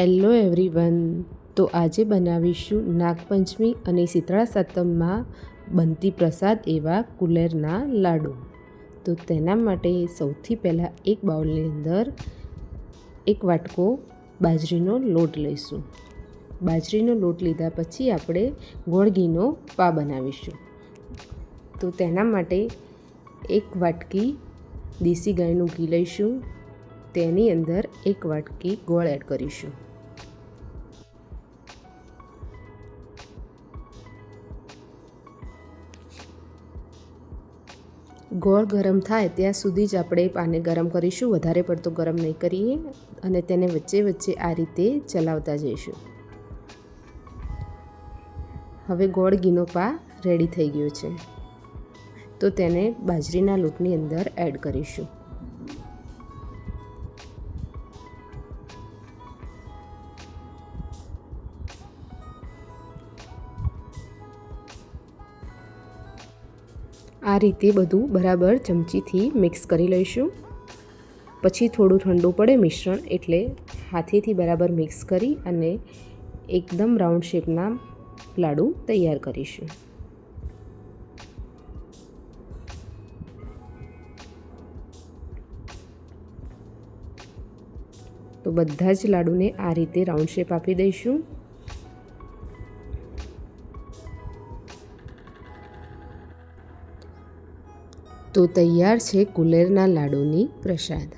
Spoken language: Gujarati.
Hello everyone. તો આજે બનાવીશું નાગપંચમી અને શીતળા સાતમમાં બનતી પ્રસાદ એવા કુલેરના લાડુ. તો તેના માટે સૌથી પહેલાં એક બાઉલની અંદર એક વાટકો બાજરીનો લોટ લઈશું. બાજરીનો લોટ લીધા પછી આપણે ગોળ ઘીનો પા બનાવીશું. તો તેના માટે એક વાટકી દેશી ગાયનું ઘી લઈશું. તેની અંદર એક વાટકી ગોળ એડ કરીશું. ગોળ ગરમ થાય ત્યાં સુધી જ આપણે પાને ગરમ કરીશું. વધારે પડતો ગરમ નહીં કરીએ અને તેને વચ્ચે વચ્ચે આ રીતે ચલાવતા જઈશું. હવે ગોળ ઘીનો પા રેડી થઈ ગયો છે. તો તેને બાજરીના લોટની અંદર એડ કરીશું. આ રીતે બધું બરાબર ચમચીથી મિક્સ કરી લઈશું. પછી થોડું ઠંડુ પડે મિશ્રણ એટલે હાથેથી બરાબર મિક્સ કરી અને એકદમ રાઉન્ડ શેપના લાડુ તૈયાર કરીશું. તો બધા જ લાડુને આ રીતે રાઉન્ડ શેપ આપી દઈશું. તો તૈયાર છે કુલેરના લાડુની પ્રસાદ.